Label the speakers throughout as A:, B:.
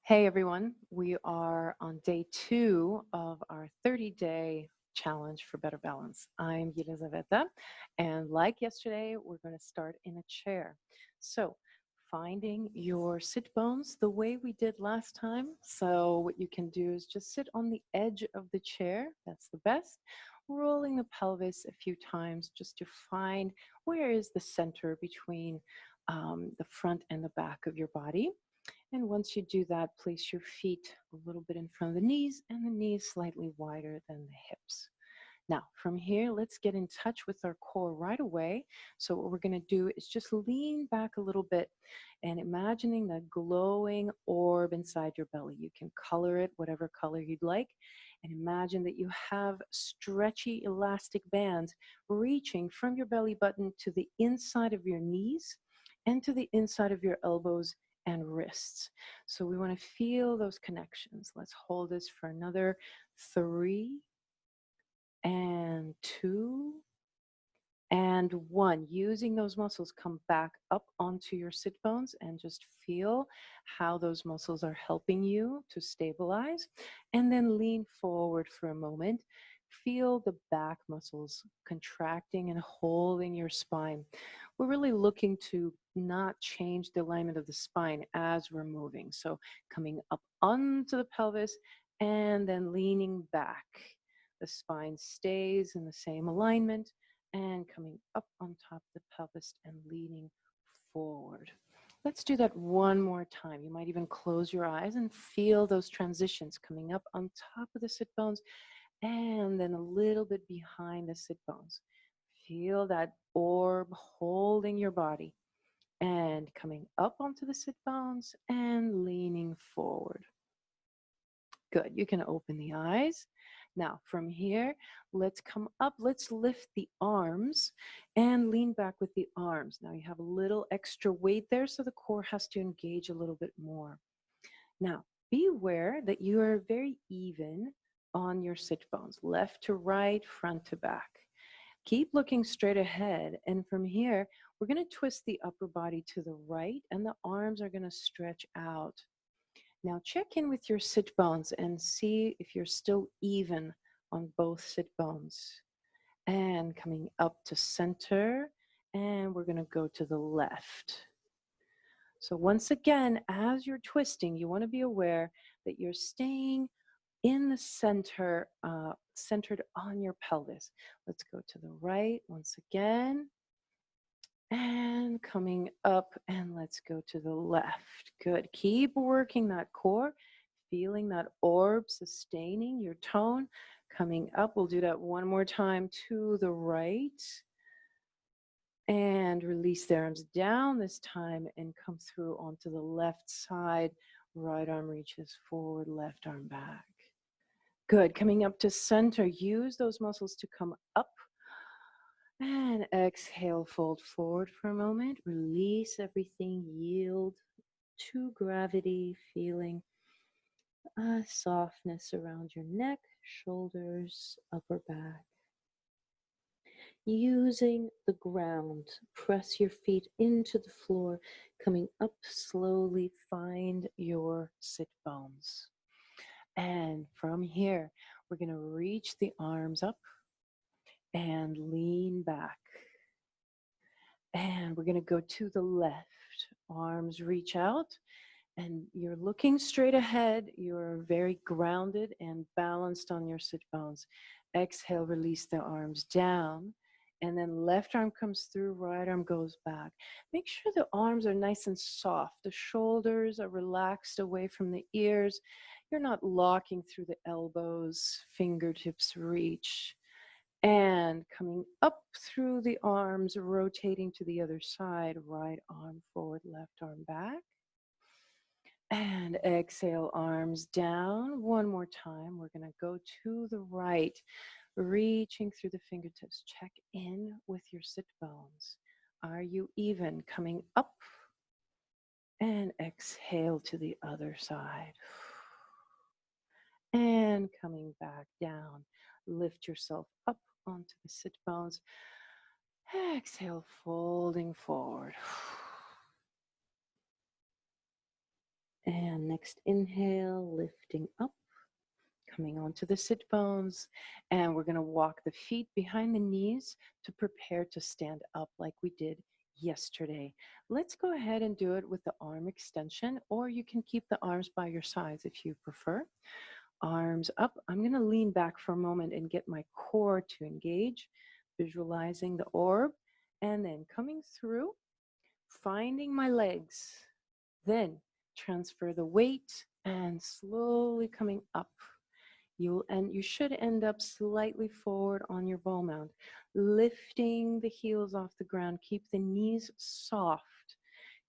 A: Hey everyone, we are on day 2 of our 30-day challenge for better balance. I'm Yelizaveta, and like yesterday, we're going to start in a chair. So, finding your sit bones the way we did last time. So, what you can do is just sit on the edge of the chair, that's the best, rolling the pelvis a few times just to find where is the center between the front and the back of your body. And once you do that, place your feet a little bit in front of the knees and the knees slightly wider than the hips. Now, from here, let's get in touch with our core right away. So what we're going to do is just lean back a little bit and imagining that glowing orb inside your belly. You can color it whatever color you'd like. And imagine that you have stretchy elastic bands reaching from your belly button to the inside of your knees and to the inside of your elbows and wrists. So we want to feel those connections. Let's hold this for another 3 and 2 and 1. Using those muscles, come back up onto your sit bones and just feel how those muscles are helping you to stabilize. And then lean forward for a moment. Feel the back muscles contracting and holding your spine. We're really looking to not change the alignment of the spine as we're moving. So coming up onto the pelvis and then leaning back. The spine stays in the same alignment and coming up on top of the pelvis and leaning forward. Let's do that one more time. You might even close your eyes and feel those transitions coming up on top of the sit bones and then a little bit behind the sit bones. Feel that orb holding your body and coming up onto the sit bones and leaning forward. Good. You can open the eyes. Now, from here, let's come up. Let's lift the arms and lean back with the arms. Now, you have a little extra weight there, so the core has to engage a little bit more. Now, be aware that you are very even on your sit bones, left to right, front to back. Keep looking straight ahead. And from here, we're going to twist the upper body to the right, and the arms are going to stretch out. Now check in with your sit bones and see if you're still even on both sit bones. And coming up to center, and we're going to go to the left. So once again, as you're twisting, you want to be aware that you're staying in the center, centered on your pelvis. Let's go to the right once again. And coming up, and let's go to the left. Good. Keep working that core, feeling that orb sustaining your tone. Coming up, we'll do that one more time to the right. And release the arms down this time and come through onto the left side. Right arm reaches forward, left arm back. Good. Coming up to center, use those muscles to come up. And exhale, fold forward for a moment. Release everything, yield to gravity, feeling a softness around your neck, shoulders, upper back. Using the ground, press your feet into the floor, coming up slowly, find your sit bones. And from here, we're going to reach the arms up and lean back. And we're going to go to the left. Arms reach out and you're looking straight ahead. You're very grounded and balanced on your sit bones. Exhale, release the arms down. And then left arm comes through, right arm goes back. Make sure the arms are nice and soft. The shoulders are relaxed away from the ears. You're not locking through the elbows, fingertips reach. And coming up through the arms, rotating to the other side, right arm forward, left arm back. And exhale, arms down. One more time. We're going to go to the right, reaching through the fingertips. Check in with your sit bones. Are you even? Coming up and exhale to the other side. And coming back down. Lift yourself up onto the sit bones. Exhale, folding forward. And Next inhale, lifting up, coming onto the sit bones, and we're going to walk the feet behind the knees to prepare to stand up like we did yesterday. Let's go ahead and do it with the arm extension, or you can keep the arms by your sides if you prefer. Arms up. I'm going to lean back for a moment and get my core to engage, visualizing the orb, and then coming through, finding my legs, then transfer the weight and slowly coming up. You should end up slightly forward on your bow mount, lifting the heels off the ground. Keep the knees soft.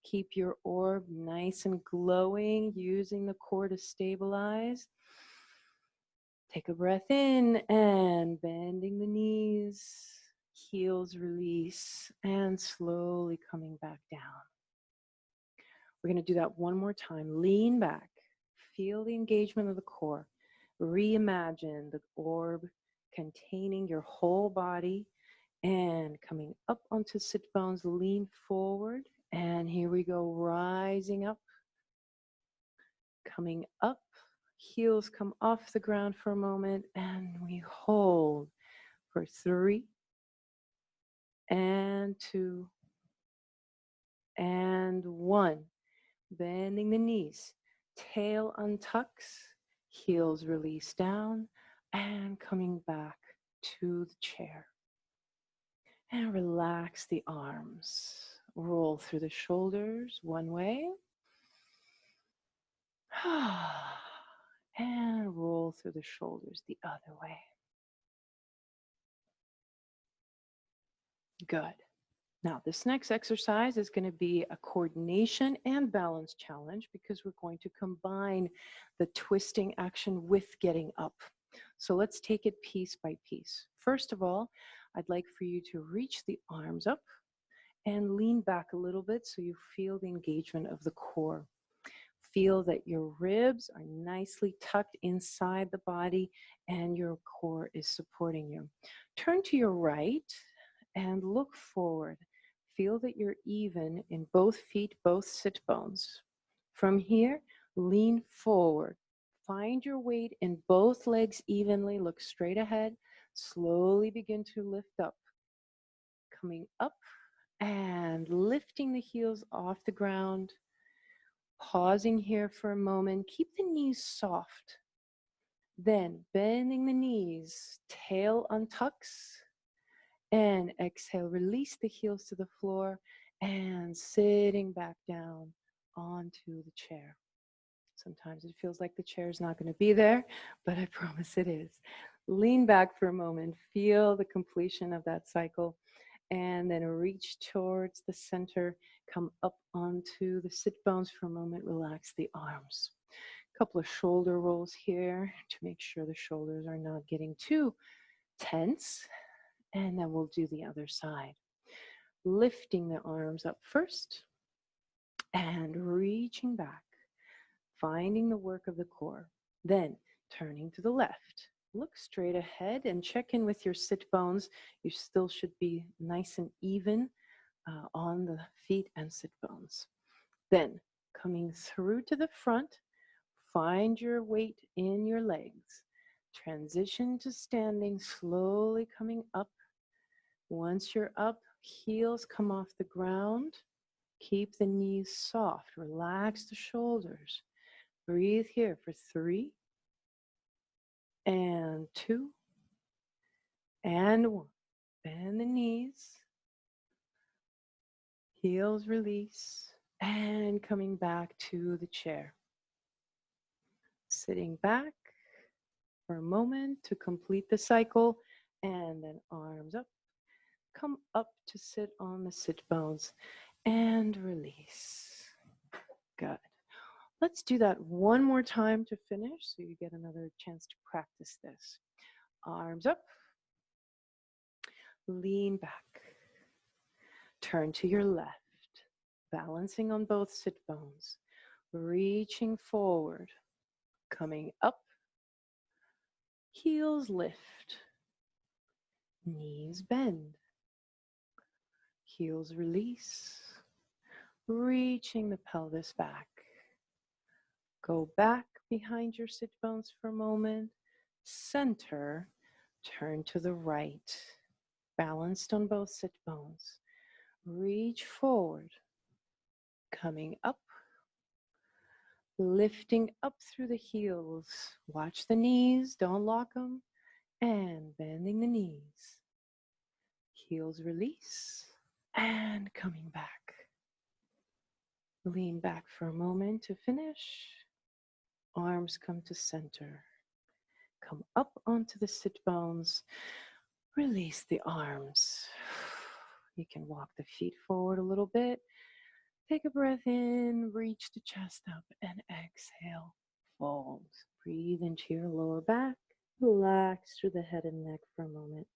A: Keep your orb nice and glowing, using the core to stabilize. Take a breath in and bending the knees, heels release, and slowly coming back down. We're going to do that one more time. Lean back, feel the engagement of the core. Reimagine the orb containing your whole body, and coming up onto sit bones, lean forward. And here we go, rising up, coming up, heels come off the ground for a moment, and we hold for 3 and 2 and 1. Bending the knees, tail untucks, heels release down, and coming back to the chair. And relax the arms. Roll through the shoulders one way. And roll through the shoulders the other way. Good. Now, this next exercise is going to be a coordination and balance challenge because we're going to combine the twisting action with getting up. So let's take it piece by piece. First of all, I'd like for you to reach the arms up and lean back a little bit so you feel the engagement of the core. Feel that your ribs are nicely tucked inside the body and your core is supporting you. Turn to your right and look forward. Feel that you're even in both feet, both sit bones. From here, lean forward. Find your weight in both legs evenly. Look straight ahead. Slowly begin to lift up. Coming up and lifting the heels off the ground. Pausing here for a moment. Keep the knees soft. Then bending the knees, tail untucks. And exhale, release the heels to the floor and sitting back down onto the chair. Sometimes it feels like the chair is not going to be there, but I promise it is. Lean back for a moment, feel the completion of that cycle, and then reach towards the center, come up onto the sit bones for a moment, relax the arms. A couple of shoulder rolls here to make sure the shoulders are not getting too tense. And then we'll do the other side. Lifting the arms up first and reaching back, finding the work of the core. Then turning to the left. Look straight ahead and check in with your sit bones. You still should be nice and even on the feet and sit bones. Then coming through to the front, find your weight in your legs. Transition to standing, slowly coming up. Once you're up, heels come off the ground. Keep the knees soft. Relax the shoulders. Breathe here for 3 and 2 and 1. Bend the knees. Heels release. And coming back to the chair. Sitting back for a moment to complete the cycle. And then arms up. Come up to sit on the sit bones and release. Good. Let's do that one more time to finish so you get another chance to practice this. Arms up. Lean back. Turn to your left. Balancing on both sit bones. Reaching forward. Coming up. Heels lift. Knees bend. Heels release. Reaching the pelvis back. Go back behind your sit bones for a moment. Center, turn to the right. Balanced on both sit bones. Reach forward, coming up, lifting up through the heels. Watch the knees, don't lock them, and bending the knees. Heels release, and coming back. Lean back for a moment to finish. Arms come to center. Come up onto the sit bones. Release the arms. You can walk the feet forward a little bit. Take a breath in, reach the chest up, and exhale. Fold. Breathe into your lower back. Relax through the head and neck for a moment.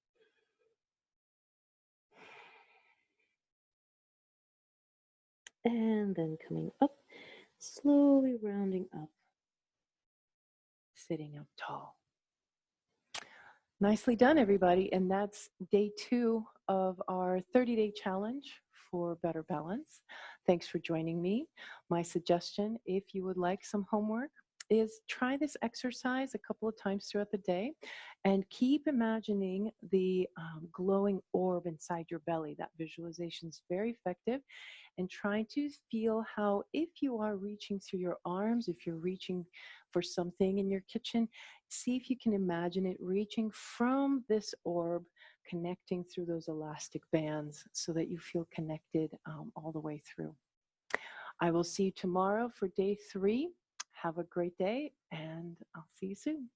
A: And then coming up, slowly rounding up, sitting up tall. Nicely done, everybody. And that's day 2 of our 30-day challenge for better balance. Thanks for joining me. My suggestion, if you would like some homework, is try this exercise a couple of times throughout the day and keep imagining the glowing orb inside your belly. That visualization is very effective. And trying to feel how, if you are reaching through your arms, if you're reaching for something in your kitchen, see if you can imagine it reaching from this orb, connecting through those elastic bands so that you feel connected all the way through. I will see you tomorrow for day 3. Have a great day, and I'll see you soon.